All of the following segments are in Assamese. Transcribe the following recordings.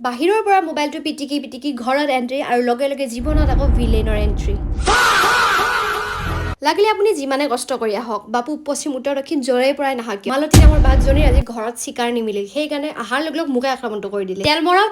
বাহিৰৰ পৰা মোবাইলটো পিটিকি ঘৰত এন্ট্ৰি আৰু লগে লগে জীৱনত আকৌ ভিলেনৰ এন্ট্ৰি লাগিলে আপুনি যিমানে কষ্ট কৰি আহক বা পূব পশ্চিম উত্তৰ দক্ষিণ জৰে পৰাই নাহক মালতী নামৰ বাঘজনীৰ আজি ঘৰত চিকাৰ নিমিলিল সেইকাৰণে আহাৰ লগ লগ মুখে আক্ৰমণটো কৰি দিলে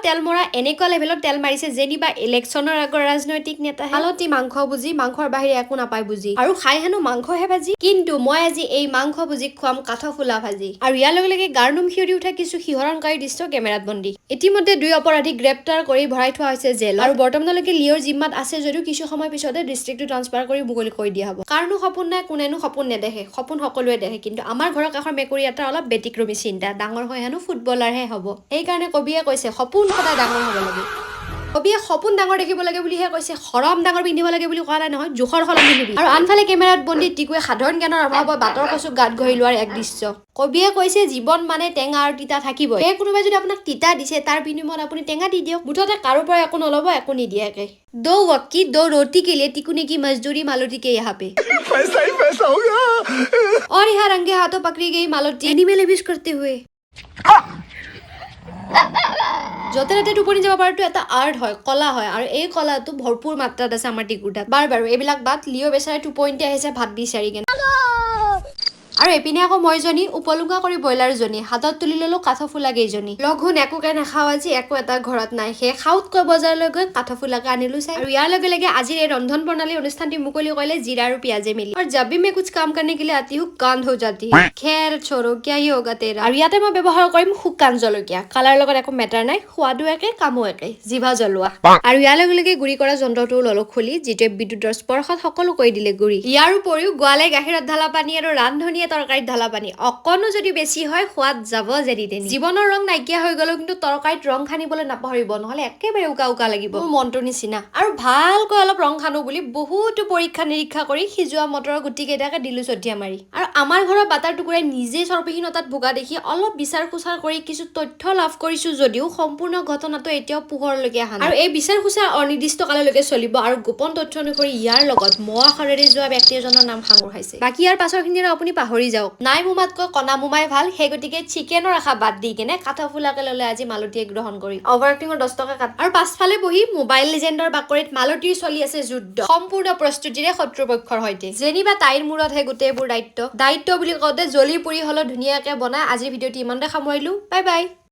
তেল মৰা এনেকুৱা লেভেলত তেল মাৰিছে যেনিবা ইলেকশ্যনৰ আগৰ ৰাজনৈতিক নেতা মালতী মাংস বুজি মাংসৰ বাহিৰে একো নাপায় বুজি আৰু খাই হেনো মাংসহে ভাজি কিন্তু মই আজি এই মাংস বুজি খুৱাম কাঠফুলা ভাজি আৰু ইয়াৰ লগে লগে গাৰনুম সিঁয়ৰি উঠা কিছু শিহৰণকাৰী দৃশ্য কেমেৰাত বন্দী ইতিমধ্যে 2 অপৰাধীক গ্ৰেপ্তাৰ কৰি ভৰাই থোৱা হৈছে জেল আৰু বৰ্তমানলৈকে লিঅ'ৰ জিম্মাত আছে যদিও কিছু সময় পিছতে ডিষ্ট্ৰিক্টটো ট্ৰান্সফাৰ কৰি মুকলি কৰি দিয়া হ'ব কাৰণো সপোন নাই কোনেনো সপোন নেদেখে সপোন সকলোৱে দেখে কিন্তু আমাৰ ঘৰৰ কাষৰ মেকুৰী এটা অলপ ব্যতিক্ৰমী চিন্তা ডাঙৰ হৈ হেনো ফুটবলাৰহে হ'ব সেইকাৰণে কবিয়ে কৈছে সপোন সদায় ডাঙৰ হ'ব লাগে কবিয়ে সপোন ডাঙৰ দেখিব লাগে বুলিহে কৈছে হৰম ডাঙৰ পিন্ধিব লাগে বুলি কোৱা নাই নহয় জোখৰ সলনি পিন্ধিবি আৰু আনফালে কেমেৰাত বন্দী টিকুৱে সাধাৰণ জ্ঞানৰ অভাৱত বাটৰ কচু গাত ঘঁহি লোৱাৰ এক দৃশ্য কবিয়ে কৈছে জীৱন মানে টেঙা আৰু তিতা থাকিবই সেই কোনোবাই যদি আপোনাক তিতা দিছে তাৰ বিনিময়ত আপুনি টেঙা দি দিয়ক মুঠতে কাৰো পৰা একো নল'ব একো নিদিয়াকে दो वक्त की 2 रोटी के लिए टिकुने की मजदूरी मालती के यहाँ पे पैसा ही पैसा होगा और यहाँ रंगे हाथों पकड़ी गई मालती एनिमल एब्यूज करते हुए যতে ততে টোপনি যাব পৰাটো এটা আৰ্ট হয় কলা হয় আৰু এই কলাটো ভৰপুৰ মাত্ৰাত আছে আমাৰ টিকুটাত বাৰু এইবিলাক বাদ লিঅ' বেচাৰে টোপনিতে আহিছে ভাত বিচাৰি কেনে আৰু এপিনে আকৌ মইজনী উপলুঙা কৰি ব্ৰইলাৰজনী হাতত তুলি ললো কাঠফুলা কেইজনী লঘোণ একোকে নাখাওঁ আজি একো এটা ঘৰত নাই সেই খাউতকৈ বজাৰলৈ গৈ কাঠফুলাকে আনিলো চাই আৰু ইয়াৰ লগে লগে আজিৰ এই ৰন্ধন প্ৰণালী অনুষ্ঠানটি মুকলি কৰিলে জিৰা আৰু পিয়াজে মিলি আৰু জব भी मैं कुछ काम करने के लिए आती हूँ कांड हो जाती है खैर छोड़ो क्या ही होगा तेरा আৰু ইয়াতে মই ব্যৱহাৰ কৰিম শুকান জলকীয়া কালাৰ লগত একো মেটাৰ নাই সোৱাদো একে কামো একে জিভা জ্বলোৱা আৰু ইয়াৰ লগে লগে গুৰি কৰা যন্ত্ৰটো ললো খুলি যিটোৱে বিদ্যুতৰ স্পৰ্শত সকলো কৰি দিলে গুৰি ইয়াৰ উপৰিও গোৱালে গাখীৰত ঢালা পানী আৰু ৰান্ধনী তৰকাৰীত ঢালা পানী অকনো যদি বেছি হয় সোৱাদ যাব যেনি তেনি জীৱনৰ ৰং নাইকিয়া হৈ গ'ল কিন্তু তৰকাৰীত ৰং খানিবলৈ নাপাহৰিব নহলে একেবাৰে উকা লাগিব মোৰ মনটোৰ নিচিনা আৰু ভালকৈ অলপ ৰং খানো বুলি বহুতো পৰীক্ষা নিৰীক্ষা কৰি সিজোৱা মটৰৰ গুটি কেইটাকে দিলো চটিয়া মাৰি আৰু আমাৰ ঘৰৰ বাটাৰ টুকুৰাই নিজে চৰ্বিহীনতাত ভোগা দেখি অলপ বিচাৰ খুচাৰ কৰি কিছু তথ্য লাভ কৰিছো যদিও সম্পূৰ্ণ ঘটনাটো এতিয়াও পোহৰলৈকে অহা নাই আৰু এই বিচাৰ খুচাৰ অনিৰ্দিষ্ট কাললৈকে চলিব আৰু গোপন তথ্য অনুসৰি ইয়াৰ লগত মোৱা খৰেৰে যোৱা ব্যক্তি এজনৰ নাম সাঙুৰ খাইছে বাকী ইয়াৰ পাছৰখিনি আপুনি পাহৰি যাওক নাই মোমাতকৈ কণা মোমাই ভাল সেই গতিকে চিকেনৰ আশা বাদ দি কেনে কাঠফুলাকে ললে আজি মালতীয়ে গ্ৰহণ কৰি অভাৰটিঙৰ 10 টকা কাট আৰু পাছফালে বহি মোবাইল লিজেণ্ডৰ বাকৰিত মালতীৰ চলি আছে যুদ্ধ সম্পূৰ্ণ প্ৰস্তুতিৰে শত্ৰুপক্ষৰ সৈতে যেনিবা তাইৰ মূৰতহে গোটেইবোৰ দায়িত্ব বুলি কওঁতে জ্বলি পুৰি হলেও ধুনীয়াকে বনাই আজিৰ ভিডিঅ'টি ইমানতে সামৰিলো বাই বাই